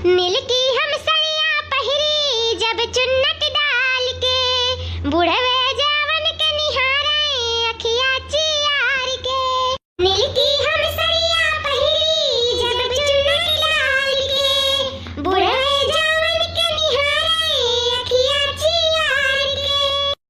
नील की हम सड़िया पहिरी जब चुन्नट डाल के, बुढ़वे जावन के निहारे अखिया चियार के। नील की हम सड़िया पहिरी जब चुन्नट डाल के, बुढ़वे जावन के निहारे अखिया चियार के।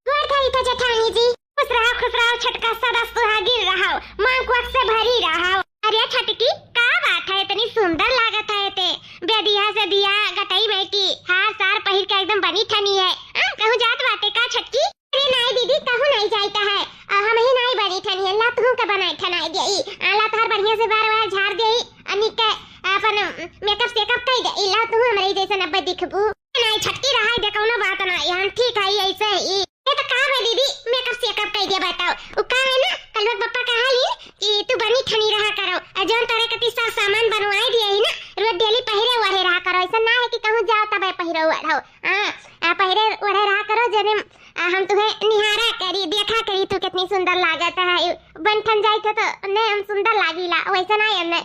गोर धरी तो जेठानी जी, खुश रहो छटका सदा सुहागिन रहो, मां को से भरी रहो। अरे छटकी का बात है, इतनी सुंदर लागत है ते बेदिया से दिया गटई बेटी, हार सार पहिर के एकदम बनी ठनी है। कहूं जात बाटे का छटकी? अरे नहीं दीदी, कहूं नहीं जाता है, हम ही नहीं बनी ठनी, अल्लाह तू के बनाई ठनाई देई, अल्लाह तोहर बढ़िया से बार झाड़ देई, अनिक के अपन मेकअप सेकअप कई दे, इला तू हमरे जैसे नब्बे दिखबू। नहीं छटकी रहा दे, कोनो बात नहीं, हम ठीक है ऐसे ही। ये तो का है दीदी, मेकअप सेकअप कई दे बताओ, उ का है ना कल पप्पा कहा ली कि तू बनी ठनी रहा करो, जोन तरह के तीसरा सामान बनवाई दिए ही ना, रोज डेली पहिरे ओढ़े रहा करो, ऐसा ना है कि कहूं जाओ तब पहिरे ओढ़ो। हां पहिरे ओढ़े रहा करो, जने हम तुम्हें निहारा करी देखा करी तू कितनी सुंदर लागत है, बन ठन जाई तो नहीं हम सुंदर लागिला, वैसा नहीं हमने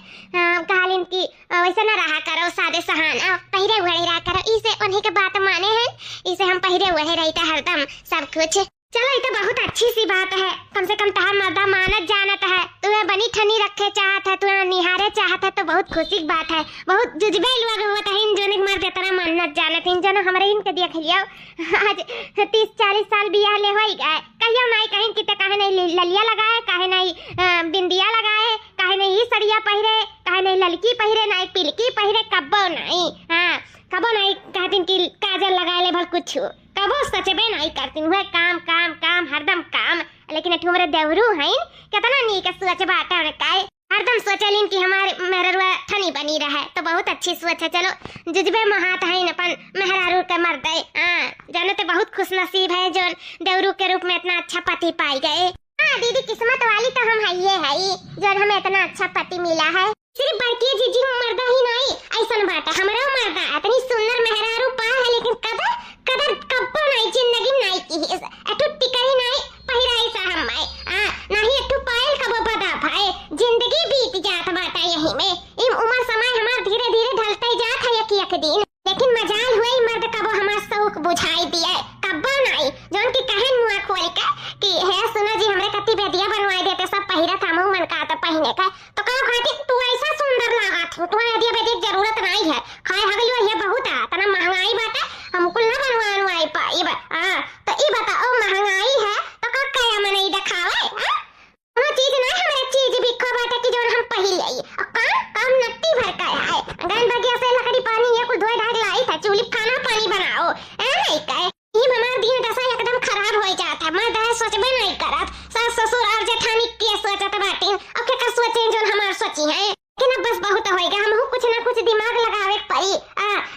कहलिन कि वैसा ना रहा करो, सादे सहान पहिरे ओढ़े रहा करो, इसे उन्हीं के बात माने हैं, इसे हम पहिरे ओढ़े रहते हरदम सब कुछ। चलो ये तो बहुत अच्छी सी बात है, कम से कम तहार मर्दा मानत जानत है, तुम्हें बनी ठनी रखे चाहत है, तुम्हें निहारे चाहत है, तो बहुत खुशी की बात है। बहुत जुजबे लोग होता है इन जोने मर्द इतना मानत जानत इन जोने हमरे इनके देख लियो आज 30-40 साल बियाह ले होई गए, कहियो नहीं कहीं किते काहे नहीं ललिया लगाए, काहे नहीं बिंदिया लगाए, काहे नहीं ही सड़िया पहिरे, काहे नहीं ललकी पहिरे, नहीं पिलकी पहिरे, कब्बो नहीं। हां कबो नहीं कहतीन कि काजल लगाए ले भल कुछ, कबो सचबे नहीं करतीन, वह काम काम काम हरदम काम। लेकिन एठो हमरे देवरू हैं कितना नीक सोच बाटा है, काय हरदम सोचलिन कि हमारे मेहरारू ठनी बनी रहे, तो बहुत अच्छी सोच है। चलो जुजबे महात है अपन मेहरारू के मर्द है, जाने तो बहुत खुश नसीब है जो देवरू के रूप में इतना अच्छा पति पाई गए। हाँ दीदी किस्मत वाली तो हम है ये है जो हमें इतना अच्छा पति मिला है। सिर्फ बड़की जीजी मर्दा ही नहीं, ऐसा बाटा हमारा मर्दा इतनी सुंदर मेहरारू पा है, लेकिन कदर कदर कब्बो नहीं जिंदगी नहीं की है, एटू टिकरी नहीं पहिरा ऐसा हम नहीं एटू पायल कबो बदा भाई, जिंदगी बीत जात बाटा यही में, इम उम्र समय हमार धीरे धीरे ढलते जात है एक दिन, लेकिन मजाल हुई मर्द कबो हमार शौक बुझाई दिया कब्बो नहीं, जोन की कहे मुआ खोल के कि है सुनो जी हमरे कत्ती बेदिया बनवाई देते सब पहिरा थामू मन का तो पहने का, तो कहो खाती तू ऐसा सुंदर लागत हो, तुम्हारे बेदिया बेदी की जरूरत नहीं है, खाए हगलियो ये बहुत है तना महंगाई बाटा हमको ना बनवाई पाई बा। तो ई बताओ महंगाई है तो का कया मने दिखावे, वो चीज ना हमारे चीज भी खो बाटा की जो हम पहिल आई, और काम नट्टी भर का है, गन बगिया से लकड़ी पानी ये कुछ धोए ढाक लाई था, चूल्ही खाना पानी बनाओ नहीं कहे, ई हमार दिन दशा एकदम खराब हो जाता है, मैं दह सोचबे नहीं करत, सास ससुर और जेठानी के सोचत बाटी, अब के कर सोचे जो हमार सोची है, लेकिन बस बहुत होएगा, हम कुछ ना कुछ दिमाग लगावे पड़ी।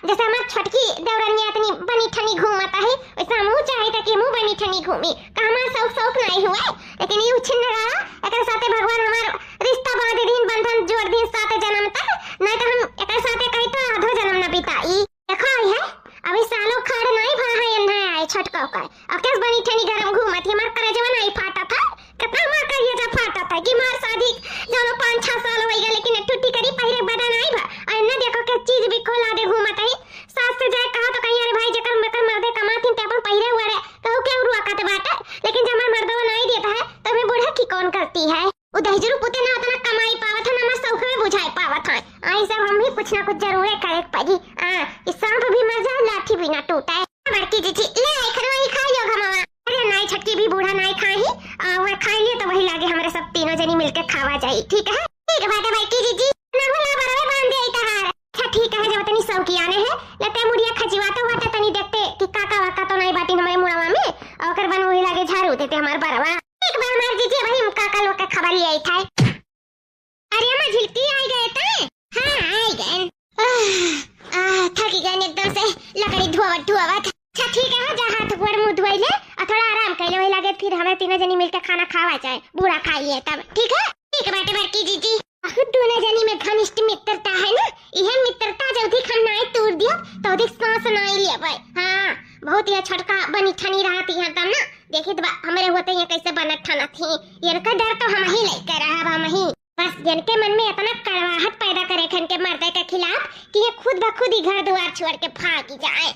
जैसे हमार छोटकी देवरनिया इतनी बनी ठनी घूमता है, वैसे हमहू चाहता कि हमहू बनी ठनी घूमी, का हमार शौक नहीं हुआ, लेकिन ये उछिन रहा एकर साथे भगवान हमार रिश्ता बांध दिन बंधन जोड़ दिन साथे जन्म तक, नहीं तो हम एकर साथे कहीं तो आधो जन्म न बिताई। देखो है अभी सालों खड़ नहीं भा है अन्ना आए छटका का, अब कैसे बनी ठनी गरम घूमत हमार करेजवा नहीं फाटा था, कितना मार कहिए जा फाटा था कि मार शादी जानो 5-6 साल हो गए, लेकिन टूटी करी पहिरे बदा नहीं भा, और न देखो के चीज भी खोला दे घूमत है, सास से जाए कहा तो कहीं अरे भाई जकर मकर मर्दे कमातीन ते अपन पहिरे हुए कहू के रुआ काते बाटे, लेकिन जब हमार मर्दवा नहीं देता है तो मैं बूढ़ा की कौन करती है, वो दहजरू पुते ना उतना कमाई पावत है ना मैं शौक में बुझाई पावत है, आई सब हम भी कुछ ना कुछ जरूर करे पड़ी। इस सांप भी मर जाए लाठी भी ना टूटे, बड़की जीजी ले आई खरवाई खा लो घमावा, अरे नहीं छटकी भी बूढ़ा नहीं खाई, वो खाई लिए तो वही लागे हमारे सब तीनों जनी मिलके खावा जाई, ठीक है बात है बड़की जीजी ना होला बराबर बांध दे तहार। अच्छा ठीक है, जब तनी शौकियाने है लेते मुड़िया खजिवाता हुआ तनी देखते कि काका वाका तो नहीं बाटी हमारे मुड़वा में, और ओकर बन वही लागे झाड़ू देते हमार बरवा, एक बार मार दीजिए वही काका लोग का खबर ले आई था। अरे अम्मा झिलकी आई गए थे, हां आई गए, थकी गए एकदम से लकड़ी धुआवत। अच्छा ठीक है, जा हाथ गोड़ मुंह धोई ले और थोड़ा आराम कर ले, वही लागे फिर हमें तीनों जनी मिलकर खाना खावा जाए, बूढ़ा खाइए तब, ठीक है बाटे बड़की जीजी। दोनों जनी में घनिष्ठ मित्रता है ना, यह मित्रता जल्दी हम नहीं तोड़ दियो तो अधिक सांस नहीं लिया भाई। हाँ बहुत ही छटका बनी ठनी रहती है तब ना, देखिए हमारे होते हैं कैसे बनत ठना थी, ये का डर तो हम ही लेकर रहा हम ही। बस जिनके मन में इतना कड़वाहट पैदा करे खन के मर्दे के खिलाफ कि ये खुद ब खुद ही घर द्वार छोड़ के भाग जाए।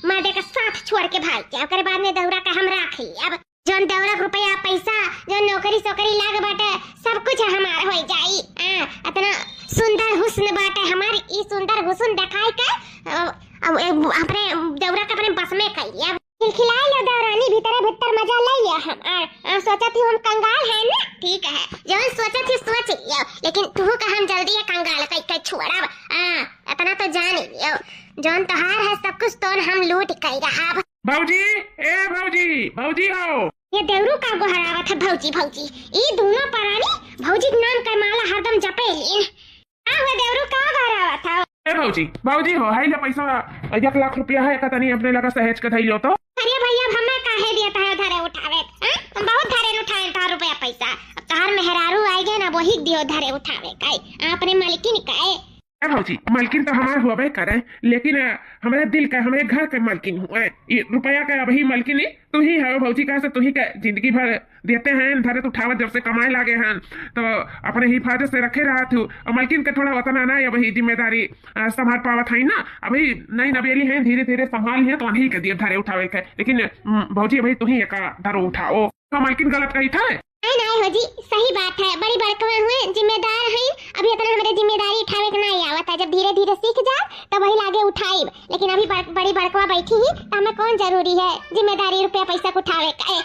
मर्दे का साथ छोड़ के भाग जाए, ओकरे बाद में दौरा का हम राख ली। अब जोन दौरा रुपया पैसा जो नौकरी सोकरी लाग बाटे सब कुछ हमार हो जाई। इतना सुंदर हुस्न बाटे हमारी, ई सुंदर हुस्न दिखाई के अपने दौरा के अपने बस में कर लिया। खिलखिलाई लो दौरानी, भीतर भीतर मजा ले लिया हम। सोचा थी हम कंगाल है ना, ठीक है जो सोचा थी सोच लियो, लेकिन तू का हम जल्दी कंगाल कई छोड़ा। इतना तो जान लियो जोन तोहार है सब कुछ तो हम लूट कर रहा। भौजी, ए भौजी, भौजी आओ। ये देवरू का गोहरावा था भौजी भौजी, ये दोनों परानी भौजी के नाम का माला हरदम जपेली। हुआ देवरू का गोहरावा था। ए भौजी, भौजी हो हाई ले पैसा 1 लाख रुपया है का तनी अपने लगा सहेज के धइलो तो। अरे भैया हमें काहे दिया था धरे उठावे, हम बहुत धरे उठाए था रुपया पैसा। अब तोहार मेहरारू आई गए ना वही दियो धरे उठावे काई अपने मालिकिन काए। ए भौजी, मालकिन तो हमार हुआ भाई करे, लेकिन हमारे दिल का हमारे घर के मालकिन हुआ है। ये रुपया का अभी मालकिन तू ही है भौजी, कैसे तू ही का जिंदगी भर देते हैं धरे उठावत, जब से कमाए लागे हैं तो अपने हिफाजत से रखे रहा तू। और मालकिन के थोड़ा वतन आना है अभी जिम्मेदारी संभाल पावत है ना, अभी नई नवेली है धीरे धीरे संभाल है तो नहीं के दिए धरे उठावे के। लेकिन भौजी अभी तू ही का धरो उठाओ, तो मालकिन गलत कही था। नहीं हो जी, सही बात है, बड़ी बड़कवा हुए जिम्मेदार हैं। अभी इतना हमारे जिम्मेदारी उठावे के नहीं आवत है, जब धीरे धीरे सीख जाए तो वही लागे उठाई। लेकिन अभी बड़ी बड़कवा बैठी ही तो हमें कौन जरूरी है जिम्मेदारी रुपया पैसा को उठावे का।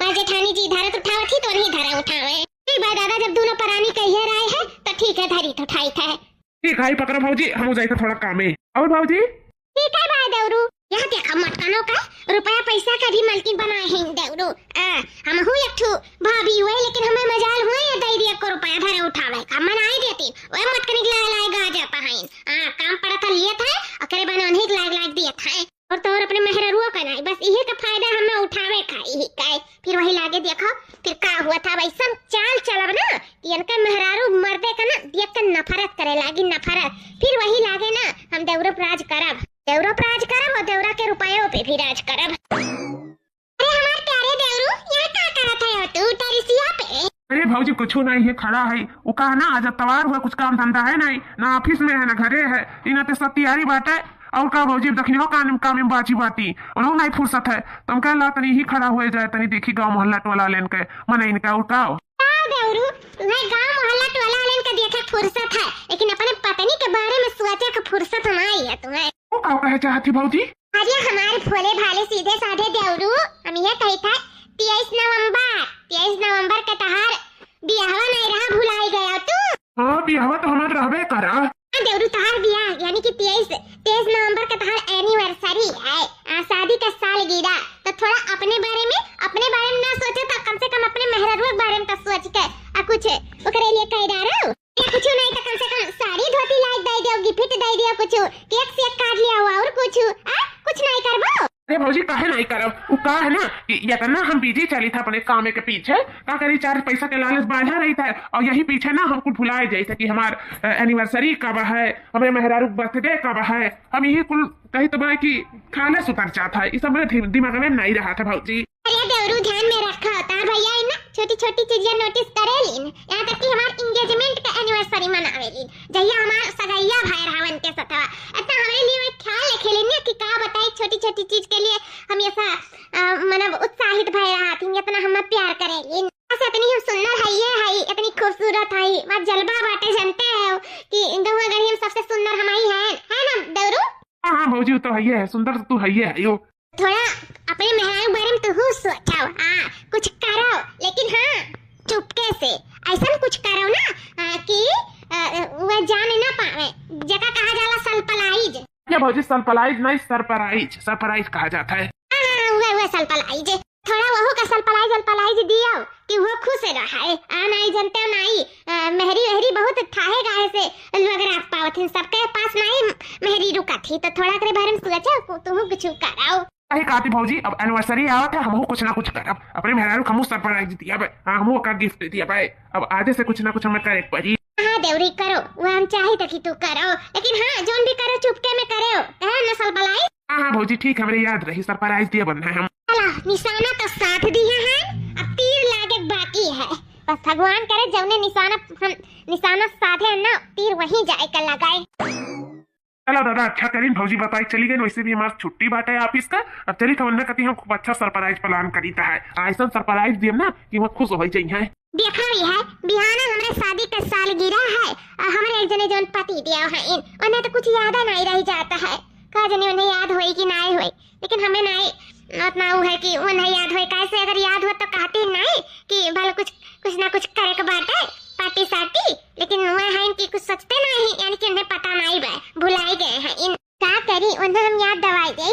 मैं जेठानी जी धरत उठावत थी तो नहीं धरे उठावे। ठीक भाई दादा, जब दोनों परानी कहिए रहे हैं तो ठीक है धरी तो उठाई था। ठीक है पकड़ो भौजी, हम जाए थोड़ा काम है। और भौजी ठीक है भाई देवरू, यहाँ देखा मटकानों का रुपया पैसा का भी मालकिन बनाए हैं देवरू। हम हूँ एक ठू भाभी हुए, लेकिन हमें मजाल हुए या दे दिया को रुपया धरे उठावे का मनाई देती वह मटकनी लाए गा जाता है। काम पड़ा था लिए था अकरे बने उन्हीं लाग दिया था। और तो और अपने मेहरारुआ का नहीं, बस यही का फायदा हमें उठावे का ही का। फिर वही लागे देखो फिर का हुआ था भाई, सब चाल चलब ना कि इनका मेहरारू मर्दे का ना देख कर नफरत करे लागी नफरत। फिर वही लागे ना हम देवरो राज करब, देवरो राज करब और देवरा के रुपयों पे भी राज करब। अरे हमारे प्यारे देवरू यहाँ क्या करत है तू टेरिसिया पे? अरे भौजी कुछ नहीं है, खड़ा है वो कहा ना आज तवार हुआ, कुछ काम धंधा है नहीं ना, ऑफिस में है ना घरे है, इन्हें तो सब तैयारी बात है। और का भौजी दखनियो काम में बाची बाती उन्होंने नहीं फुर्सत है, तुम कह ला तनी ही खड़ा हो जाए तनी देखी गांव मोहल्ला टोला लेन के मन इनका उठाओ। देवरू तुम्हें गांव मोहल्ला टोला लेन के देखे फुर्सत है, लेकिन अपने पत्नी के बारे में सोचे का फुर्सत नहीं है तुम्हें। वो क्या कहे चाहती भौजी? अरे हमारे भोले भाले सीधे साधे देवरू हम ये कही था 23 नवंबर के तहार बियाहवा नहीं रहा भुलाई गया तू। हाँ बियाहवा तो हमारे रहबे करा देवरू तहार बियाह यानी कि 23 नवंबर का तहार एनिवर्सरी है, शादी का सालगिरह। तो थोड़ा अपने बारे में ना सोचे तो कम से कम अपने मेहरारू के बारे में तो सोच के कुछ ओकरे लिए कह डारो या कुछ नहीं तो कम से कम साड़ी धोती लाइक दे दियो, गिफ्ट दे दियो, कुछ केक से काट लिया हुआ और कुछ नहीं करबो। अरे भौजी काहे नहीं करब, वो का है ना कि या तो ना हम बिजी चली था अपने काम के पीछे, का करी 4 पैसा के लालच बांधा रही था और यही पीछे ना हमको भुलाए जैसे कि हमार एनिवर्सरी कब है, हमारे मेहरारू बर्थडे कब है, हम यही कुल कही तो मैं कि खाना सुतर चाहता है, इस सब मेरे दिमाग में नहीं रहा था भौजी। अरे देवरू ध्यान में रखा तार भैया है ना छोटी छोटी चीजें नोटिस करेलीन, यहाँ तक कि हमार एंगेजमेंट का एनिवर्सरी मनावेलीन जहिया हमार सगैया भाई रावण के सतवा। इतना हमारे लिए ख्याल रखेलीन ना कि का बताई छोटी छोटी चीज के लिए हम ऐसा मतलब उत्साहित भय रहा थी, इतना हम प्यार करेलीन। ऐसे इतनी हम सुंदर है ये है, इतनी खूबसूरत है, वहाँ जलवा बाटे जानते हो कि दोनों गढ़ी हम सबसे सुंदर हमारी है ना देवरू? हाँ भौजी तो है, है सुंदर तू है यो। थोड़ा अपने मेहरारू बारे में तो सोचाओ, कुछ करो, लेकिन चुपके से ऐसा कुछ करो ना कि वह जाने ना पावे। जगह कहा जाला सरप्राइज। क्या भौजी सरप्राइज नहीं सरप्राइज कहा जाता है। वह सरप्राइज थोड़ा वह का सरप्राइज दियो कि वो खुश रहे। नहीं जानते नहीं मेहरी बहुत ठाहे गाहे से लोग रात पावत हैं, सबके पास नहीं मेहरी रुका थी, तो थोड़ा करे बारे में सोचो तुम कुछ कराओ। अरे काती भौजी अब एनिवर्सरी आवत है, हमहू कुछ ना कुछ करब, अपने मेहरारू हमहू सरप्राइज दिया भाई, हमहू का गिफ्ट दिया भाई, अब आधे से कुछ ना कुछ हमें करे पड़ी। हाँ देवरी करो, वो हम चाहे तो कि तू करो, लेकिन जोन भी करो चुपके में करो, है ना सरप्राइज। हाँ भौजी ठीक है, मेरे याद रही सरप्राइज दिया बनना है हम। निशाना तो साथ दिया है, अब तीर लागे बाकी है। बस भगवान करे जौने निशाना साधे ना तीर वहीं जाए कर लगाए। चलो दादा अच्छा करीन भौजी बताई चली गई, वैसे भी हमारा छुट्टी बाटे ऑफिस का। अब चली तमन्ना कहती हम खूब अच्छा सरप्राइज प्लान करी है, ऐसा सरप्राइज दिए ना कि वो खुश हो जाइए। देखा भी है बिहाना हमारे शादी का सालगिरह है और हमारे एक जने जौन पति दिया है इन और ना तो कुछ याद नहीं रह जाता है। का जने उन्हें याद होई कि नहीं होई, लेकिन हमें नहीं उतना वो है कि उन्हें याद होई। कैसे अगर याद हो तो कहते नहीं कि भले कुछ ना कुछ करे के बाटे पार्टी साटी, लेकिन वह है इनकी कुछ सोचते नहीं, यानी कि उन्हें पता नहीं बे भुलाई गए हैं इन। क्या करी उन्हें हम याद दवाई दे,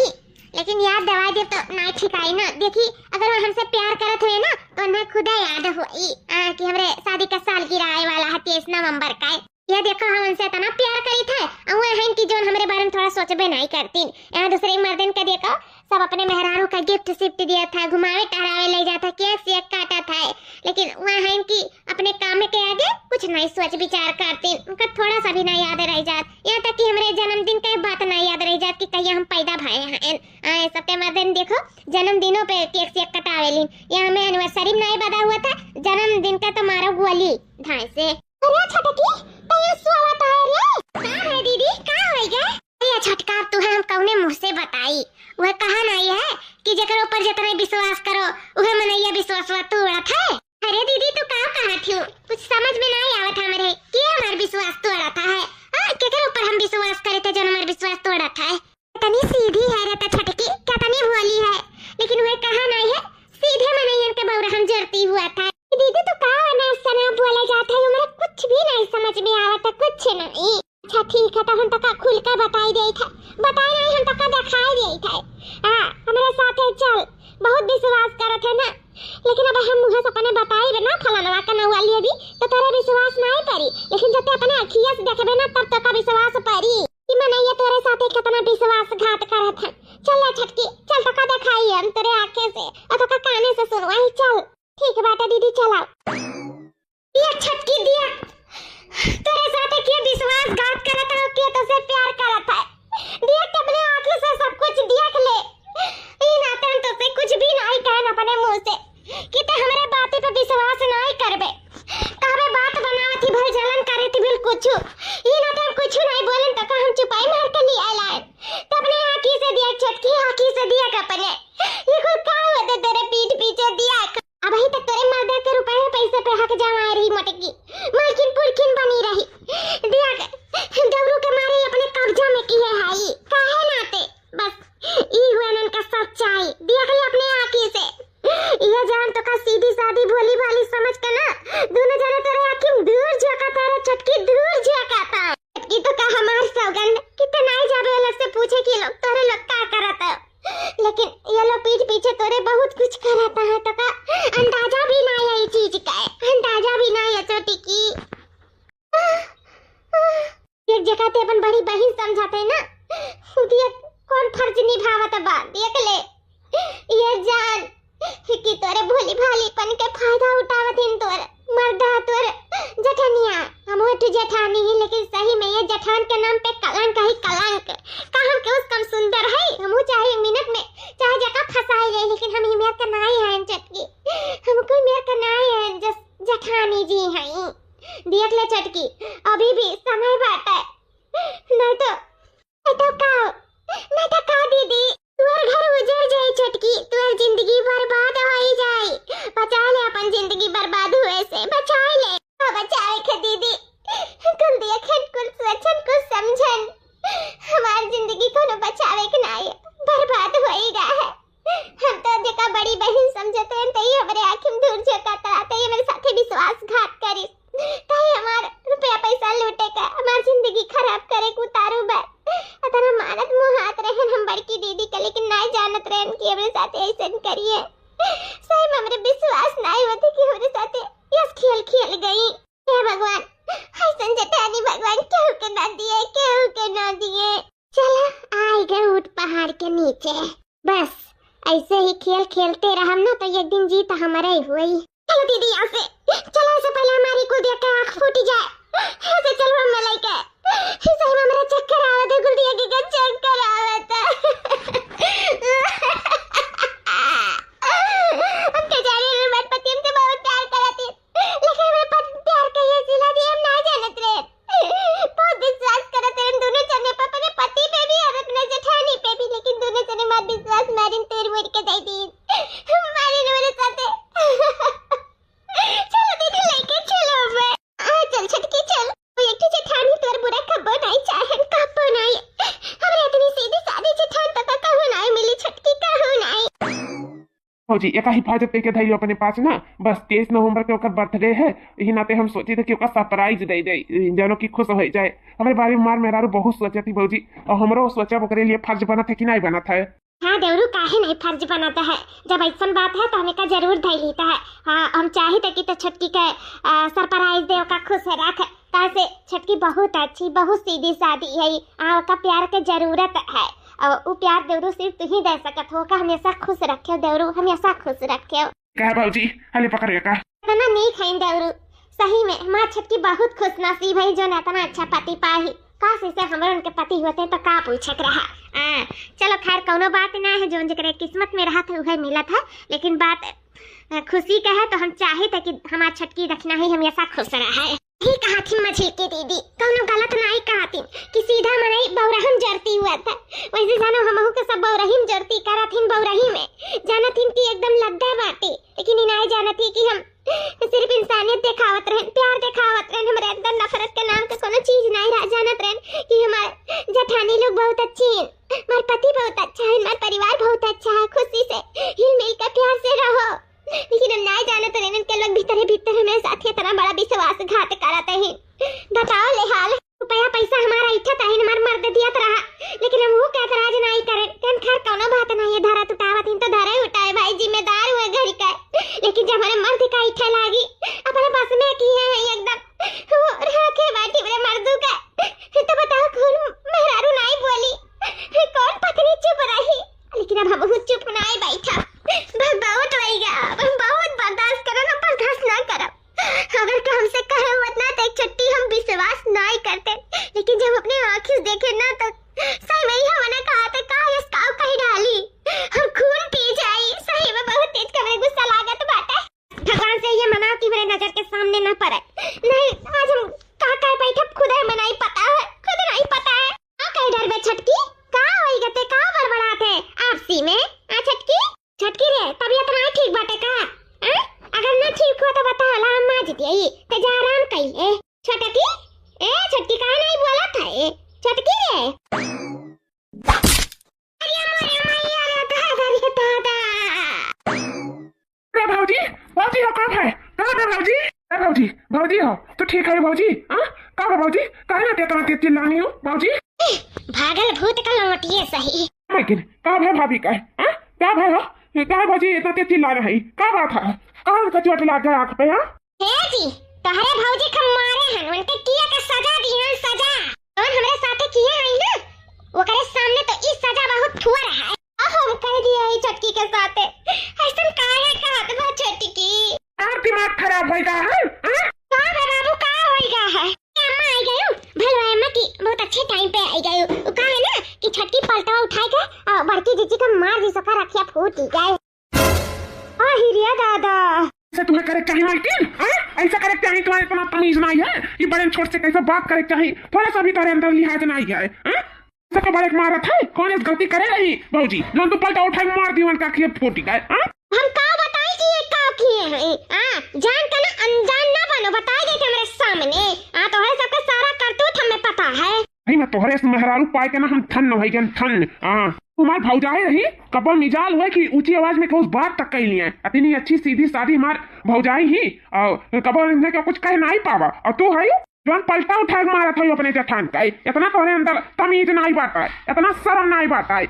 लेकिन याद दवाई दे तो नहीं ठीक आई ना। देखी अगर वो हमसे प्यार करत हुए ना तो उन्हें खुदा याद हुई कि हमारे शादी का सालगिरह आए वाला है 23 नवंबर का। ये देखो हम उनसे इतना प्यार करी थे और वो है कि जो हमारे बारे में थोड़ा सोचबे नहीं करती। यहाँ दूसरे मर्दन का देखो सब अपने मेहरारू का गिफ्ट शिफ्ट दिया था, घुमावे टहरावे ले जाता, केक से काटा था, लेकिन वह है कि अपने काम के आगे कुछ नहीं सोच विचार करती। उनका थोड़ा सा भी नहीं याद रह जात, यहाँ तक कि हमारे जन्मदिन का बात नहीं याद रह जात कि कहीं हम पैदा भए हैं। सबके मर्दन देखो जन्मदिनों पे केक से कटावे ली, यहाँ में एनिवर्सरी नहीं बता हुआ था, जन्मदिन का तो मारो गोली ढाई से। अरे छटकी तय स्वागत है रे। हां है दीदी का हो गया ये छटका तू हम कौने मुंह से बताई। वह कहा नहीं है कि जेकर ऊपर जितना विश्वास करो वह मनैया विश्वास तोड़त है। अरे दीदी तू का कहा थी कुछ समझ में नहीं आवत हमरे कि हमार विश्वास तोड़त है। हां केकर ऊपर हम विश्वास करे थे जन हमार विश्वास तोड़त है। तनी सीधी है रे त छटकी क्या तनी भोली है, लेकिन वह कहा नहीं है सीधे मनैया के बौरा हम जरती हुआ था। दीदी तो का ना सना बोला जाता है हमरा कुछ भी नहीं समझ में आवत कुछ नहीं। अच्छा ठीक है तो हम तक खुल कर बताई दे था, बताई नहीं हम तक दिखाई दे था। हां हमारे साथ चल बहुत विश्वास करत है ना, लेकिन अब हम मुंह से अपने बताई ना फलाना का ना वाली अभी तो तेरा विश्वास नहीं पड़ी, लेकिन जब ते अपने अखियां से देखबे ना तब तक विश्वास पड़ी कि मनैया तेरे साथ कितना विश्वासघात करत है। चल छटकी चल तक दिखाई हम तेरे आंखें से और तक काने से सुनवाई। चल ठीक बात है दीदी चला। ये छटकी दिया तेरे साथ क्या विश्वासघात करत है कि तो से प्यार करत है। देख अपने आंखों से सब कुछ देख ले, ई नातन तो से कुछ भी नहीं कहन अपने मुंह से कि ते हमारे बातें पे विश्वास नहीं करबे। कहबे बात बनावती भर जलन करे थी बिल कुछ ई नातन कुछ नहीं बोलन तक हम चुपाई मार के लिए आए तो अपने आंखी से दिया छटकी आंखी से दिया अपने ये कोई का होते तेरे पीठ पीछे दिया। अब ही तक तेरे मर्द के रुपए में पैसे पे हक जमा रही मटकी मालकिन पुरखिन बनी रही दिया डबरू के मारे अपने कब्जा में की है हाई काहे नाते बस ई हुआ नन का सच्चाई देख ले अपने आंखी से। ये जान तो का सीधी सादी भोली भाली समझ के ना दोनों जने तेरे आंखी दूर झोंका तेरे छटकी दूर झोंकाता छटकी तो का हमार सौगंध कितने नहीं जाबे अलग से पूछे कि लोग तेरे लोग का करत है, लेकिन ये लोग पीठ पीछे तोरे बहुत कुछ कराता है तो का अंदाजा भी नहीं है इस चीज का, अंदाजा भी नहीं है छोटी की। एक जगह ते अपन बड़ी बहन समझाते ना खुद ये कौन फर्ज निभावत बा देख ले ये जान कि तोरे भोली भालीपन के फायदा उठावत इन तोर मर्दा तोर जठनिया हम हो तू जेठानी ही, लेकिन सही में ये जेठान के नाम पे कलंक ही कलंक का हम के उस कम सुंदर है हम चाहे मिनट में चाहे जगह फंसाई ले, लेकिन हम मेरे का नहीं है चटकी हमको मेरे का नहीं है जेठानी जी है। देख ले चटकी अभी भी समय बात है नहीं तो का दीदी तुअर घर उजड़ जाए छटकी तुअर जिंदगी बर्बाद हो जाए। बचा ले अपन जिंदगी बर्बाद हुए से बचा ले बचाए के दीदी कुल देखन कुल सोचन कुल समझन हमार जिंदगी को न बचावे के नहीं बर्बाद होएगा है। हम तो देखा बड़ी बहन समझते हैं तई हमारे आंखों में दूर झोंकाता तई मेरे साथे विश्वासघात करी तई हमार रुपया पैसा लूटे का हमार जिंदगी खराब करे को उतारू बा अतना मानत मुंह हाथ रहन हम बड़की दीदी का, लेकिन नहीं जानत रहन कि हमरे साथे ऐसे करिए। सही में हमरे विश्वास नहीं होते कि हमरे साथे यस खेल गई। हे भगवान ऐसन जेठानी भगवान क्यों के ना दिए। चला आई गए ऊट पहाड़ के नीचे, बस ऐसे ही खेल खेलते रहम ना तो एक दिन जीत हमारा ही हुई। चलो दीदी यहाँ से चलो, ऐसे पहले हमारी को देख के आँख फूटी जाए। ऐसे चलो हम मलाइका सही में मेरा चक्कर आवत है, गुल्डिया के चक्कर आवत है। हम के जाने में मत पति हमसे बहुत प्यार करती हमार विश्वास मारिन तोड़ मोड़ के दे दी मारिन मेरे साथे चलो दीदी लेके चलो मैं चल छटकी चल एक ही जेठानी तोर बुरा कबो नहीं चाहन कबो नहीं हमरे इतनी सीधी सादी जेठान तक कहू नहीं मिली छटकी कहू नहीं भौजी एक हिफाजत करके धैर्य अपने पास ना बस 23 नवंबर के ओकर बर्थडे है यही नाते हम सोचे थे कि ओकर सरप्राइज दे दे जानो की खुश हो जाए हमारे बारे में मार मेरा बहुत सोचती भौजी और हमरो सोचा ओकरे लिए फर्ज बना था कि नहीं बना था। हाँ देवरू काहे नहीं फर्ज बनाता है जब ऐसा बात है तो हमें का जरूर धैर्य लेता है। हाँ हम चाहे थे कि तो छटकी का सरप्राइज दे का खुश रख कैसे छटकी बहुत अच्छी बहुत सीधी सादी है का प्यार के जरूरत है और वो प्यार देवरू सिर्फ तू ही दे सकत हो का हमेशा खुश रखे देवरू हमेशा खुश रखे क्या भौजी हले पकड़ का इतना नहीं खाइन देवरू सही में माँ छटकी बहुत खुश नसीब है जो इतना अच्छा पति पाही काश इसे हमारे उनके पति होते तो का पूछत रहा चलो खैर कोनो बात ना है जो जकरे किस्मत में रहा था वह मिला था लेकिन बात खुशी का है तो हम चाहे थे कि हमारा छटकी रखना ही हमेशा खुश रहा है ही कहा थी मछली की दीदी कोनो गलत नहीं कहा थी कि सीधा मनाई बौरहम जरती हुआ था वैसे जानो हमहू के सब बौरहीम जरती करा थी बौरही में जाना थी कि एकदम लद्दा बाटे लेकिन इनाई जाना थी कि हम सिर्फ इंसानियत दिखावत रहे प्यार दिखावत रहे हमारे अंदर नफरत के नाम का कोनो चीज नहीं रह जानत रहे कि हमारे जेठानी लोग बहुत अच्छे हैं हमारे पति बहुत अच्छा है हमारा परिवार बहुत अच्छा है खुशी से हिल मिल कर प्यार से रहो लेकिन हम नहीं जानत रहे के लोग भीतर भीतर हमें साथ इतना बड़ा विश्वासघात कराते हैं बताओ ले हाल रुपया पैसा हमारा इच्छा था हमारा मर्द दिया रहा लेकिन हम वो कहते राज नहीं करे कन खैर कोनो बात नहीं है धारा टूटावत तो धारा ही उठाए भाई जिम्मेदार हुए घर का लेकिन जब हमारे मर्द का इच्छा लागी अपने बस में की है एकदम रखे बैठी मेरे मर्दू का तो बताओ कौन मेहरारू नहीं बोली कौन पत्नी चुप रही लेकिन अब हम चुप नहीं बैठा बहुत वहीगा बहुत बर्दाश्त करो ना बर्दाश्त ना करो अगर तो हमसे कहे हुआ ना तो एक छुट्टी हम विश्वास नहीं करते लेकिन जब अपने आँखों देखे ना तो सही में ही हमने कहा था कहा ये स्काउ कहीं डाली हम खून पी जाई सही में बहुत तेज कमरे गुस्सा लागत बाटे भगवान से ये मनाओ कि मेरे नजर के सामने ना पड़े नहीं आज हम कहा बैठे खुद है मैं नहीं पता है खुद नहीं पता है कहीं डर में छटकी कहाँ होई गते कहाँ बड़बड़ाते आपसी में छटकी छटकी रे तबीयत नहीं ठीक बाटे का अगर ना ठीक हुआ तो बता ला हम मां जीती ते जा आराम कइले छटकी छटकी काहे नहीं बोला था छटकी रे अरे मोरे मैया रे दादा अरे भौजी भौजी हो कब है भौजी भौजी भौजी हो तो ठीक है भौजी कब है भौजी काहे ना तेरा चिल्लानी हो भौजी भागल भूत का लौटिए सही लेकिन कब है भाभी का क्या भाई हो क्या भौजी इतना तेज चिल्ला रही क्या बात है कहाँ का चोट लग गया आँख पे हे जी तहरे भौजी के मारे हन उनके किए का सजा दिहन सजा और हमरे साथे किए हैं ना वो करे सामने तो इस सजा बहुत थुआ रहा है हम कह दिया है छटकी के साथे ऐसा काहे कहत बा छटकी आप दिमाग खराब होएगा है का बाबू का होएगा है अम्मा आई गयो भलो अम्मा की बहुत अच्छे टाइम पे आई गयो वो कहा है ना कि छटकी पलटा उठाए के बड़की जीजी का मार दी सका रखिया फूट गए आ हिरिया दादा ऐसा तुम्हें करे चाहिए मालकिन ऐसा करे चाहिए तुम्हारे इतना तमीज नहीं है ये बड़े छोटे से कैसे बात करे चाहिए थोड़ा सा भी तुम्हारे अंदर लिहाज नहीं है सबको बड़े मारा था कौन इस गलती करे रही भौजी जो तू पलटा उठाए मार दी उनका खिए फूट गए हम का बताई कि ये का किए हैं जान का ना अनजान ना बनो बताई दे हमारे सामने तो है सबका सारा करतूत हमें पता है नहीं मैं तोहरे से मेहरारू पाए के ना हम थन हो गए थन तुम्हार भौजाई रही कब मिजाल हुए कि ऊंची आवाज में कुछ बात तक कही लिए इतनी अच्छी सीधी सादी हमार भौजाई ही और कब इनके कुछ कह नहीं पावा और तू है जो पलटा उठा मारा था अपने जठान का इतना तुम्हारे अंदर तमीज नहीं बाटा है इतना शर्म नहीं बाटा है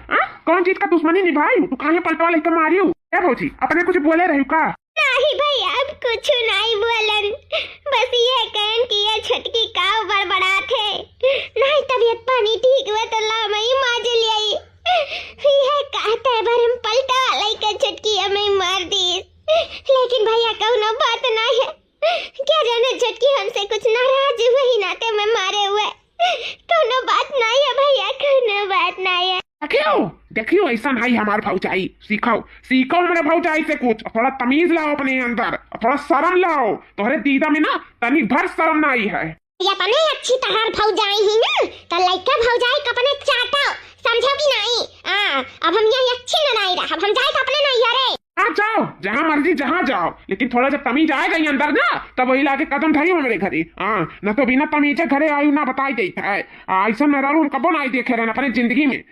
कौन चीज का दुश्मनी निभाई तू कहाँ पलटा लेकर मारी हूँ क्या भौजी अपने कुछ बोले रही का नहीं भैया अब कुछ नहीं बोलन बस ये कहन कि ये छटकी का बड़बड़ा थे नहीं तबीयत पानी ठीक हुआ तो ला मैं माज ले आई ये कहते बार हम पलटा लेकर छटकी हमें मार दी लेकिन भैया कौनो बात नहीं है क्या जाने छटकी हमसे कुछ नाराज हुई नाते में मारे हुए कौनो बात नहीं है भैया कौनो बात नहीं है देखियो ऐसा नहीं हमारे भौजाई सीखो हमारे भौजाई से कुछ थोड़ा तमीज लाओ अपने अंदर थोड़ा शर्म लाओ तुम्हारे दीदा में ना तनी भर शर्म नहीं है ये अपने अच्छी तरह भौजाई ही ना तो लड़का भौजाई कपने चाटो समझो कि नहीं अब हम यहाँ अच्छी न नहीं रहा, हम जाए अपने नैहरे। हाँ जाओ, जहाँ मर्जी जहाँ जाओ, लेकिन थोड़ा जब तमीज आएगा ही अंदर ना, तब वही लाके कदम धरी हो मेरे घरे। हाँ, न तो बिना तमीजे घरे आयु ना बताई देता है। ऐसा न रहू हम कबो नहीं देखे रहना अपने जिंदगी में।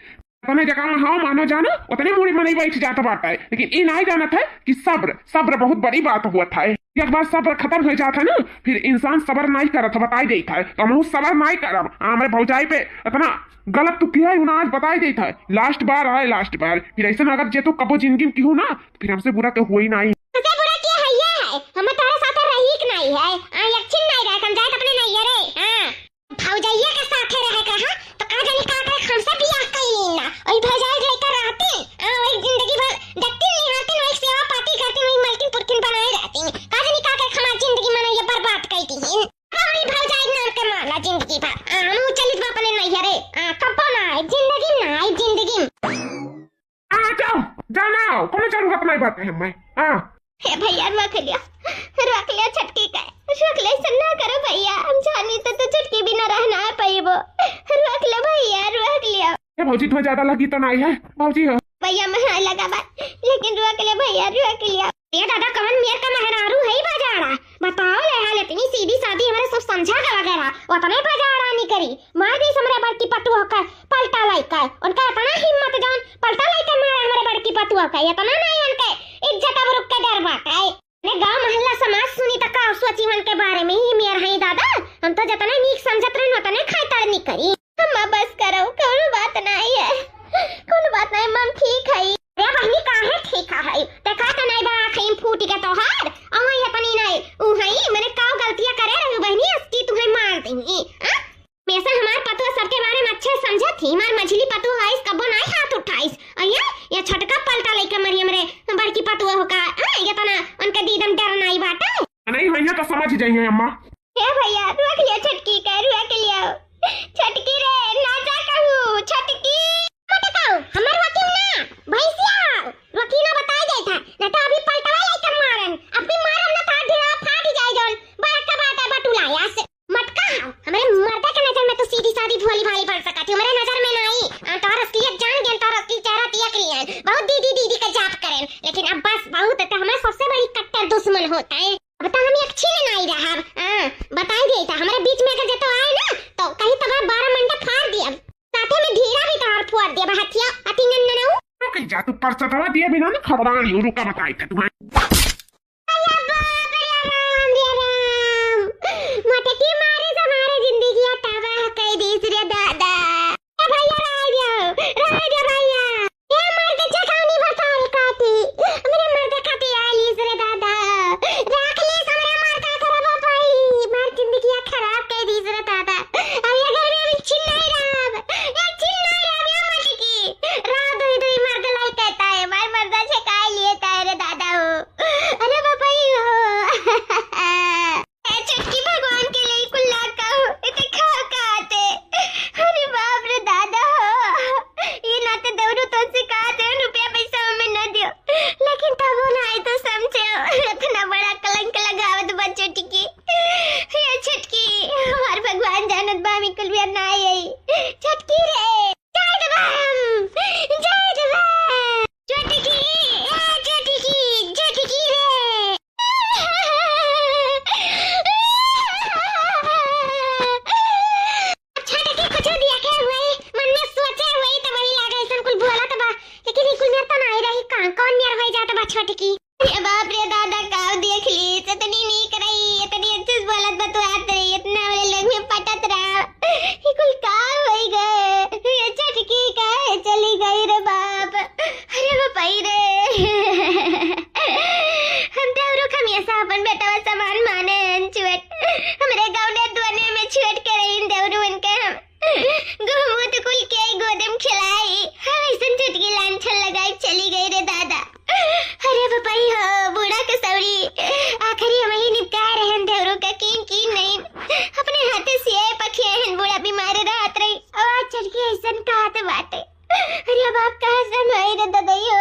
उतने जगह में हाँ मानो जानो, उतने मुड़ी में नहीं बैठ जाता बात है, लेकिन ये नहीं जाना था कि सब्र सब्र बहुत बड़ी बात हुआ था। एक बार सब्र खत्म हो जाता ना, फिर इंसान सब्र नहीं करा था, बताई देता है। तो हम सब्र नहीं करब। हमारे भौजाई पे इतना गलत तू किया है, आज बताई देता है। लास्ट बार है, लास्ट बार। फिर ऐसा अगर जे तू कबो जिंदगी में क्यों ना, फिर हमसे बुरा तो हुआ ही नहीं। हमसे बुरा क्या है ये है, हम तारा साथ रही कि नहीं है। यक्षिन नहीं रहे, हम जाए अपने नैहरे। हां, भौजाइया के साथ रहे कहां तो का जाने का करे, हमसे बियाह कई लेना और भौजाई लेकर रहती। वही जिंदगी भर देखती नहीं रहती, वही सेवा पाती करती, वही मलकिन पुरकिन बनाए रहती। का जाने का करे हमारी जिंदगी में ये बर्बाद कर दी है। वही भौजाई नाम के माला जिंदगी भर हम चलित अपने नैहरे। कब ना जिंदगी ना जिंदगी। जाओ जाना, कोनो जरूरत नहीं बात है मैं। हां हे भैया रख लिया छटकी का, रख ले, सन्ना करो भैया, हम जानी तो छटकी भी न रहना है पाइबो। रख ले भैया, रख लिया। ये भौजी तुम्हें ज्यादा लगी तो नहीं है भौजी हो भैया मैं लगा बात, लेकिन रख ले भैया, रख लिया। ये दादा कौन मेर का मेहरारू है बाजारा, बताओ ले हाल इतनी सीधी सादी हमारे सब समझा के वगैरह उतने बाजारा नहीं करी। मार दी हमरे बड़की पतुआ का पलटा लाइका, उनका इतना हिम्मत जान पलटा लाइका मारे हमारे बड़की पतुआ का, इतना नहीं उनके इज्जत अब रुक के डर बाटा है। ने गांव मोहल्ला समाज सुनी तक का सोची मन के बारे में ही मेर है दादा। हम तो जतना नीक समझत रहन उतने खातर नहीं करी। हम बस करो, कोई बात नहीं है, कोई बात नहीं, मम ठीक है। रे बहनी काहे ठीक है, देखा त नहीं बा खैम फूट के तोहार अवई अपनी नहीं उ हई मैंने का गलतियां करे रही बहनी, अस्ती तुम्हें मार देंगी। मेसा हमार पतुआ सबके बारे में अच्छे समझा थी, मार मछली पतुआ है, कबो नहीं हाथ उठाइस। अया ये छटका पलटा लेके मरी हमरे बड़की पतुआ होका, ये तना उनके दीदम डर नहीं बाटा नहीं भैया, तो समझ जाइए अम्मा। हे भैया रख लिया छटकी का, रख लिया छटकी रे, ना जा कहू छटकी मत कहू हमर वकील ना भैसिया वकील ना बताई जाय था, ना तो अभी पलटवा लेके मारन, अभी मारम ना था ढेरा फाट जाय जौन बड़का बाटा बटुलाया से। मत कहू हमरे मर्दा के नजर में तो सीधी सादी भोली भाली पड़ सकती, हमरे नजर में नहीं। तार असलियत जान गए, तार असली चेहरा तियक लियन, बहुत दीदी दीदी का जाप करें, लेकिन अब बस बहुत तो हमारे सबसे बड़ी कट्टर दुश्मन होता है। अब तो हम अच्छी नहीं रहा, बताई देता हमारे बीच में अगर जतो आए ना तो कहीं तबार 12 मंडप फाड़ दिया, साथे में धीरा भी तार फोड़ दिया बहतिया अति नन्ननऊ। ओके जा, तू परसतवा दिए बिना ना खबरान यू रुका बताई था तुम्हें। अया बाप रे राम मत की मारे हमारे जिंदगी तबाह कर दी रे दादा। ए भैया रह जा भैया, ये मर्द जखानी बताल काटी मेरे मर्द खाती आली रे दादा, रख ले हमरे मर्द खराब भाई, मार जिंदगी खराब कर दी रे दादा। अब ये घर में चिल्लाई राम, ये चिल्लाई राम ये मत की रात दुई दुई मर्द लाई कहता है, मार मर्दा से काय लिए रे दादा हो। अरे बाबा हो ए चटकी भगवान के लिए कुल्ला का हो, इते खा खाते। अरे बाप रे दादा हो, ये नाते दौड़ो तो सिखा दे, रुपया पैसा हमें न दियो, लेकिन तब वो ना तो समझे इतना बड़ा कलंक लगावत बच्चों टिकी। ये छटकी हमार भगवान जानत बामी कुल भी ना आई छटकी रे, जय देवम जय देवम छटकी छटकी छटकी रे। छटकी कुछ दिया के हुए मन में सोचे हुए तो वही लागे ऐसा कुल बोला तो बा, लेकिन कुल मेरे तो नहीं रही कहां कौन नियर हो जाता बा छटकी। ये बाप रे दादा काव देख ली इतनी नीक रही, इतनी अच्छे बोलत बा, तू आत रही इतना वाले लोग में पटत रहा, ये कुल काव होई गए, ये छटकी का चली गई रे बाप। अरे बापाई रे हम तो रुक हम ऐसा अपन बेटा वा सामान माने चुट हमरे गांव ने दुआने में छुट के रही देवरू इनके हम गहमूत कुल के गोदम खिलाई, हम ऐसा छटकी लांछन लगाई चली गई रे दादा। अरे बापाई हो बूढ़ा के सौरी आखिरी हम ही निपटा रहन देवरू का की नहीं अपने हाथे से पखिए हन बूढ़ा बीमार रहत रही, आवाज छटकी ऐसा कहते बाटे। अरे बाप कहां से भाई रे ददैयो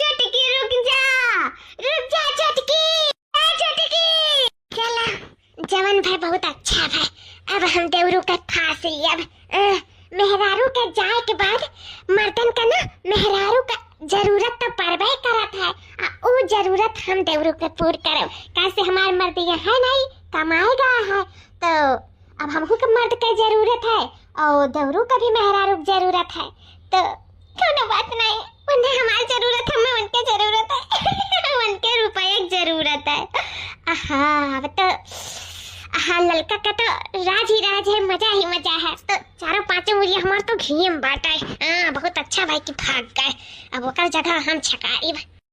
छटकी रुक जा छटकी, ए छटकी चला जवन भाई बहुत अच्छा भाई, अब हम देवरू का फांसी अब मेहरारू के जाए के बाद मर्दन का ना मेहरारू का जरूरत तो पड़बे करत है। वो जरूरत हम देवरू के पूर करब। कैसे हमार मर्द यहाँ नहीं कमाएगा है, तो अब हमको के मर्द के जरूरत है और देवरू का भी मेहरारू की जरूरत है। तो कोनो बात नहीं, उन्हें हमारी जरूरत है, हमें उनके जरूरत है उनके रुपये की जरूरत है। अब तो लड़का का तो राज ही राज है, मजा ही मजा है। तो चारों पांचों मुड़िया हमार तो घी में बाटा है। बहुत अच्छा भाई की भाग गए। अब ओकर जगह हम छकाई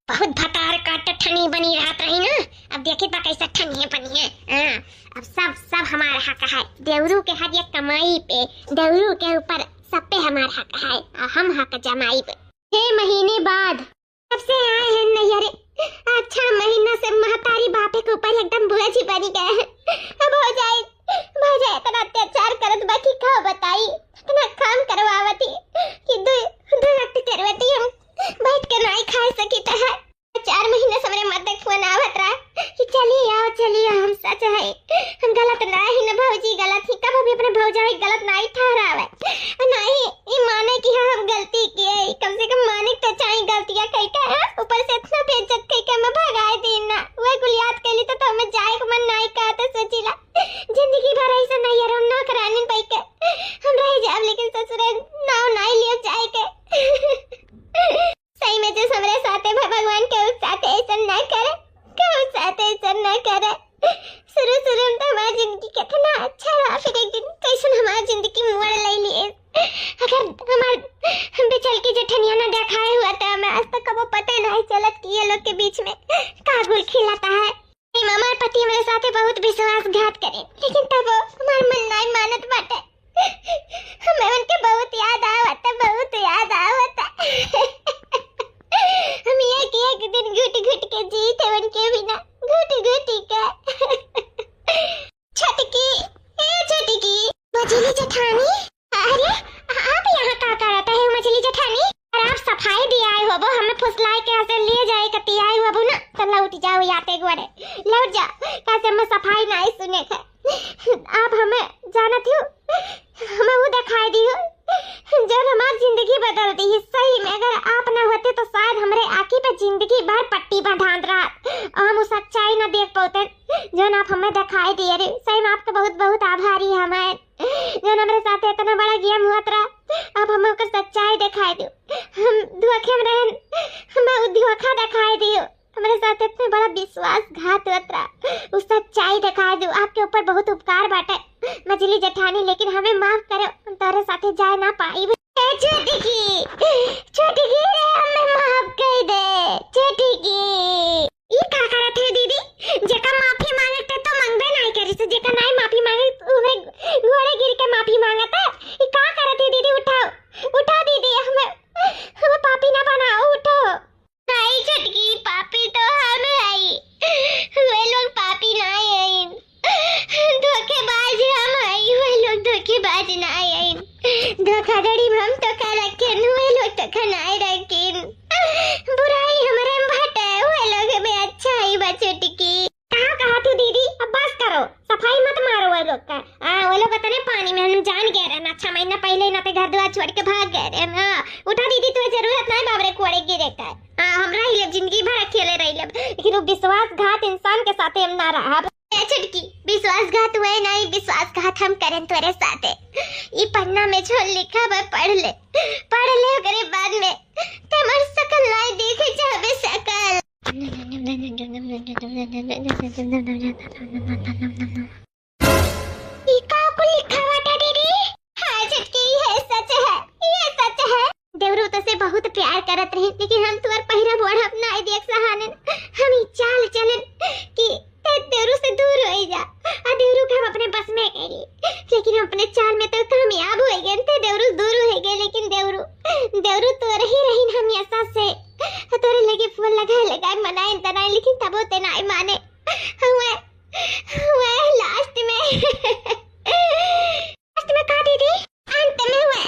बहुत भतार का ठनी बनी रहत रही ना। अब देखी बा कैसा ठनी बनी है। अब सब हमारा हक है। देवरू के हर एक कमाई पे, देवरू के ऊपर सब पे हमारा हक है। हम हक जमाई पे 6 महीने बाद कब से आए हैं नैयरे। अच्छा महीना से महतारी बापे के ऊपर एकदम बोझ ही बनी गए हैं। अब हो जाए इतना अत्याचार करत बाकी का बताई, इतना काम करवावती कि दो वक्त करवती हम बैठ के नहीं खा सकी। तो है 4 महीने से मेरे मर्द फोन आवत रहा कि चलिए हम सच है, हम गलत नहीं न भौजी, गलत ही कब भी अपने भौजाई गलत नहीं ठहरावे, नहीं ये माने कि हम गलती किए, कम से कम माने तो चाहिए गलतियां कई का है। ऊपर से इतना बेइज्जत कई के मैं भगाए दिन ना वो गुलियात कैली तो मैं जाए को मन नहीं का। तो सोचिला जिंदगी भर ऐसा नहीं यार ना कराने पाई के हम रह जाब, लेकिन ससुरे नाव नहीं लियो जाए के सही में जो हमरे साथे भगवान के साथे ऐसा ना करे, के साथे ऐसा ना करे। शुरू में तो हमारी जिंदगी कितना अच्छा रहा, फिर एक दिन कैसे हमारी जिंदगी मोड़ ले लिए। अगर हमारे बिचल की जेठनिया ना दिखाए हुआ तो हमें आज तक कबो पता नहीं चलत कि ये लोग के बीच में का गुल खिलाता है। हमारे पति मेरे साथे बहुत विश्वासघात करे, लेकिन तब हमार मन नहीं मानत बाटे। हमें उनके बहुत याद आवता हम एक दिन घुट के जीते उनके बिना, घुट के। छटकी मछली जेठानी, अरे आप यहाँ का करता है मछली जेठानी? और आप सफाई दिया आए हो, हमें फुसलाए के ऐसे ले जाए कती आए हो ना, तो लौट जाओ याते गोरे लौट जा। कैसे मैं सफाई नहीं सुने थे, आप हमें जानती हो, हमें वो दिखाई दी हो जब हमारी जिंदगी बदल दी है। सही में अगर आप न होते तो शायद हमारे आँखी पे जिंदगी भर पट्टी बांध रहा और हम उस सच्चाई न देख पाते जो आप हमें दिखाई दिए। रे सही में आपका बहुत बहुत आभारी है हमें, जो हमारे साथ इतना बड़ा गेम हुआ था। अब हमें उसका सच्चाई दिखाई दो, हम धोखे में रहन, हमें धोखा दिखाई दियो, हमारे साथ इतना बड़ा विश्वासघात हुआ था, उस सच्चाई दिखाई दो। आपके ऊपर बहुत उपकार बाटे मछली जेठानी, लेकिन हमें माफ करो, हम तारे साथे जा ना पाई। छोटी की हमें माफ कर दे। छोटी की ये का करत है दीदी, जेका माफी मांगे तो मंगबे नहीं करी, तो जेका नहीं माफी मांगे उन्हें घोड़े गिर के माफी मांगता। ये का करत है दीदी? उठाओ दीदी, हमें पापी ना बनाओ, उठो। नहीं छटकी, पापी तो हम है, वे लोग पापी नहीं है, धोखेबाज हम है, वे लोग धोखेबाज नहीं है। धोखाधड़ी में हम तो का रखें, वे लोग तो खनाए रखें। बुराई हमारे में भट है, वे लोग में अच्छा ही बचटकी। कहाँ तू दीदी? अब बस करो, सफाई मत मारो वे लोग का। वो लोग इतने पानी में हम जान गए रहे ना, 6 महीना पहले ना ते घर द्वार छोड़ के भाग गए रहे ना। उठा दीदी, तुम्हें जरूरत नहीं बाबरे कोड़े गिरे का। हम रह ले जिंदगी भर अकेले रह ले, लेकिन वो विश्वासघात इंसान के साथ हम ना रहा। छटकी विश्वासघात हुए नहीं, विश्वासघात हम करें तेरे साथ। ये पन्ना में जो लिखा है पढ़ ले ओकरे बाद में तमर सकल नहीं देखे जाबे सकल। ये का को लिखा वाटा दीदी? हाँ छटकी, ये सच है। देवरू तो से बहुत प्यार करत रही, लेकिन हम तुअर पहिरा बोढ़ नहीं देख सहाने। हम ही चाल चलन कि देवरू से दूर हो जा, देवरू के हम अपने बस में करी, लेकिन अपने चाल में तो कामयाब हो गए थे। देवरू दूर हो गए, लेकिन देवरू तो रही हम ऐसा से तोरे लगे फूल लगा मनाए तनाए, लेकिन तब होते नहीं माने। हुए लास्ट में का दीदी? अंत में हुए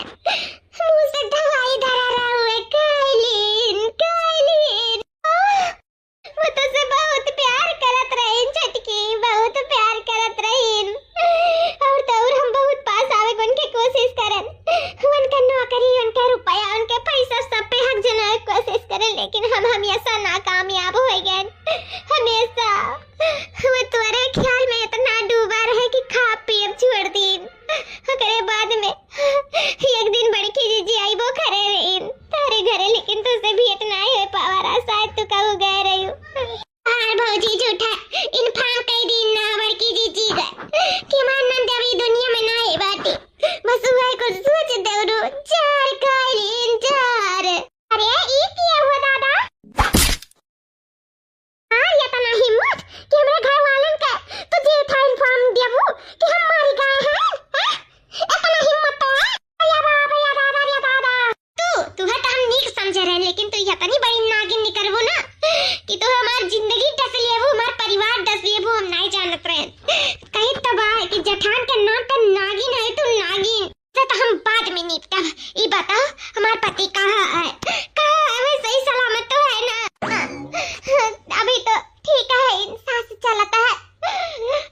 मुंह से दवाई धरा रहा हुए कालीन। वो तो से बहुत प्यार करत रहीन छटकी, बहुत प्यार करत रहीन, और हम बहुत पास आवे उनके कोशिश करन, उनका नौकरी उनके रुपया उनके पैसा सब पे हक जनाए कोशिश करे, लेकिन हम हमेशा नाकामयाब हो गए। हमेशा वो तुम्हारे ख्याल में इतना डूबा रहे कि खा पी अब छोड़ दी। करे बाद में एक दिन बड़की जीजी आई वो खरे रही तारे घरे, लेकिन तुझसे भी इतना ही हो पावा शायद तू कब गए रही हो। हां भौजी झूठा इन्फॉर्म कई दिन ना बड़की जीजी कि मानन देवी दुनिया में ना है बाटी, बस वही कुछ सोच देवरो चार कालीन चार। अरे ई क्या हुआ दादा? हां ये तना हिम्मत कि हमरे घर वालन का तुझे था इन्फॉर्म देबू कि हम मारी गए हैं? इतना हिम्मत तो है? या बाबा या दादा तू है तो हम नीक समझ रहे, लेकिन तू इतनी बड़ी नागिन नहीं करबो ना कि तो हमार जिंदगी डस लेबू, हमार परिवार डस लेबू। हम नहीं जानत रहे कहीं तबाह है कि जठान के नाम पे नागिन है, तू नागिन से तो हम बाद में निपटब। ये बताओ हमार पति कहाँ है? वे सही सलामत तो है ना? अभी तो ठीक है, सांस चलता है।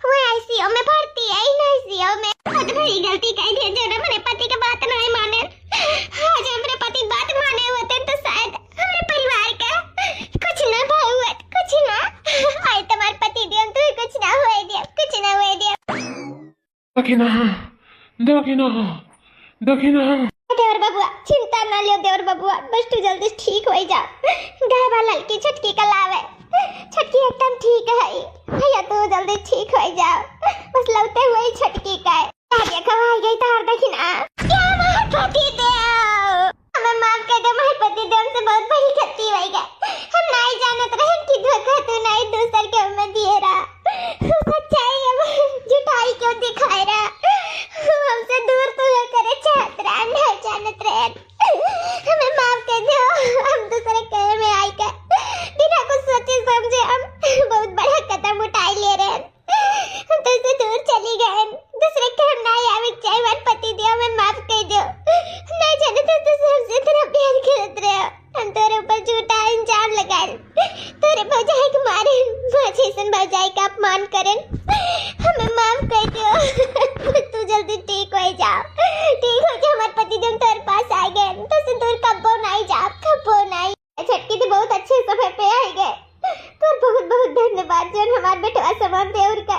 वो आईसीयू में भर्ती है, इन आईसीयू में बहुत बड़ी गलती कर दी जो हमारे पति के बात नहीं माने। आज हमारे पति बात माने होते तो शायद हमारे परिवार का कुछ ना हुआ, कुछ ना आए तुम्हारे पति देव तो कुछ ना हुए देव, कुछ ना हुए देव। दखिना देवर बबुआ चिंता ना लियो देवर बबुआ, बस तू जल्दी ठीक हो जा। गाय वाला लड़की छटकी का लावे, छटकी एकदम ठीक है भैया, तू जल्दी ठीक हो जा। बस लौटे हुए छटकी का आगे खवाई गई तार दखिना। क्या मार पति देव, हमें माफ कर दे, मार पति देव से बहुत बड़ी गलती हो गई। हम नहीं जानत रहे कि धोखा तू नहीं दूसर के में दिए रहा, सच्चाई हम झूठाई क्यों दिखाए रहा, हमसे दूर तो करे चाहत रहा, नहीं जानत रहे। हमें माफ कर दो, हम दूसरे कहे में आई कर बिना कुछ सोचे समझे हम बहुत बड़ा कदम उठा ले रहे हैं। हम तुझसे दूर चली गए, दूसरे के हम नहीं आवे चाहे हमारे पति देव, हमें माफ कर दो। नहीं जाने तो तुझसे हमसे तेरा प्यार करत रहे, हम तेरे ऊपर झूठा इल्जाम लगाए, तेरे भौजाई के मारे, जैसन भौजाई का अपमान करें। हमें माफ कर दो, तू जल्दी ठीक हो जा, ठीक हो जा। हमारे पति देव तेरे पास आ गए, तुझसे दूर कब्बो नहीं जा, कब्बो नहीं। छटकी तो बहुत अच्छे समय पे आ गए, तो बहुत बहुत धन्यवाद जो हमारे बेटवा समान देवर का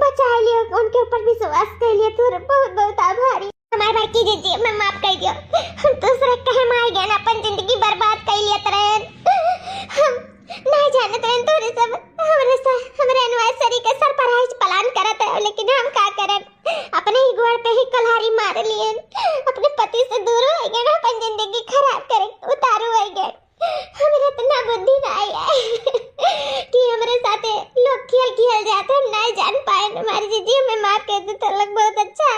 बचा लियो, उनके ऊपर विश्वास कर लिया, तो बहुत बहुत आभारी। हमारे बड़की जीजी मैं माफ कर दियो, हम दूसरे कहे मार गए, अपन जिंदगी बर्बाद कर लिया तरह। हम नहीं जानते हैं तोरे सब हमारे एनिवर्सरी के सरप्राइज प्लान करत है, लेकिन हम का करन, अपने ही गोड़ पे ही कल्हाड़ी मार लिए, अपने पति से दूर हो गए, अपन जिंदगी खराब करे उतारू हो गए। हमारे इतना बुद्धि नहीं है कि हमारे साथ लोग खेल जाते, हम नहीं जान पाए। हमारी जीजी हमें माफ कर दे तो लोग बहुत अच्छा,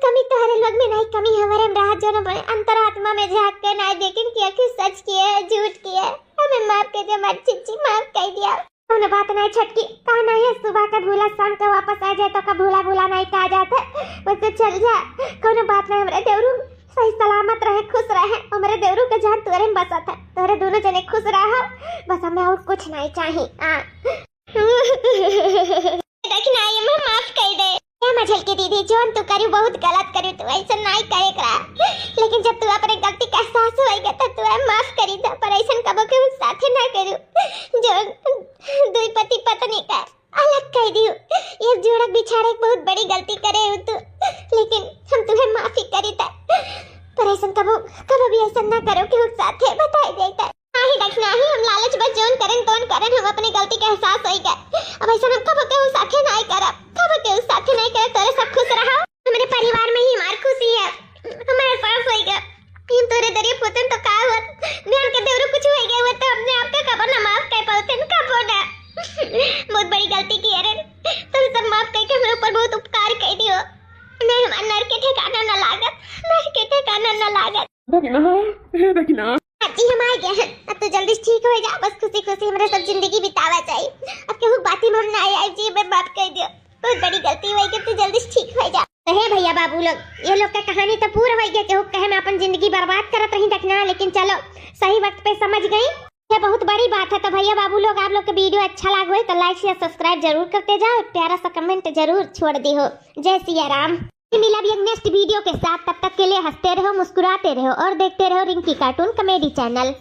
कमी तुम्हारे लोग में नहीं, कमी हमारे में रहा जो न अंतरात्मा में झांक के नहीं देखें कि आखिर सच किए है झूठ किए है। हमें माफ कर दे, हमारी जीजी माफ कर दिया। उन्हें बात नहीं छटकी कहा नहीं है, सुबह का भूला शाम का वापस आ जाए तो का भूला नहीं कहा जाता, बस चल जा, कोई बात नहीं। हमारे देवरू सही सलामत रहे, खुश रहे, हमारे देवरू का जान तुअरे में बसा था, तोरे दोनों जने खुश रहो, बस हमें और कुछ नहीं चाहिए। देखना ये मैं माफ कर दे, ये मझल की दीदी जोन तू करी बहुत गलत करी, तू ऐसा नहीं करे करा, लेकिन जब तू अपने गलती का एहसास होएगा तो तू माफ करी दे, पर ऐसा कबो के साथ ना करू जो दुई पति पत्नी का अलग कर दियो। ये जोड़क बिछाड़े बहुत बड़ी गलती करे हो तू, लेकिन हम तुम्हें माफी करी था, पर ऐसा कबो भी ऐसा ना करो कि साथ है बताई देता नहीं रखना ही। हम लालच बस जोन करें हम अपनी गलती का एहसास होएगा, अब ऐसा हम कबो के साथ नहीं करब, कबो के साथ नहीं करे, तोरे सब खुश रहो, हमारे परिवार में ही हमार खुशी है, हमारे साथ होएगा। हम तोरे दरिया पोतन तो का हुआ ध्यान के देवरू कुछ होएगा वो तो अपने आप का कबो ना माफ कर पाते न कबो ना बहुत बड़ी गलती की है, तो सब माफ करके हमारे ऊपर बहुत उपकार कर दियो, नहीं हमारे नर के ठिकाना ना लागत, नर के ठिकाना ना लागत। दखिना जी हम आ गए हैं, अब तो जल्दी ठीक हो जा, बस खुशी खुशी हमारे सब जिंदगी बितावा चाहिए। अब केहू बाती में ना आई जी मैं माफ कर दियो, बहुत बड़ी गलती हुई कि तू जल्दी ठीक हो जा। तो हे भैया बाबू लोग, ये लोग का कहानी तो पूरा हो गया, केहू कहे मैं अपन जिंदगी बर्बाद करत रही देखना, लेकिन चलो सही वक्त पे समझ गई, ये बहुत बड़ी बात है। तो भैया बाबू लोग आप लोग का वीडियो अच्छा लगा हो तो लाइक शेयर सब्सक्राइब जरूर करते जाओ, प्यारा सा कमेंट जरूर छोड़ दी हो। जय सिया राम। मिला भी एक नेक्स्ट वीडियो के साथ, तब तक के लिए हंसते रहो, मुस्कुराते रहो और देखते रहो रिंकी कार्टून कॉमेडी चैनल।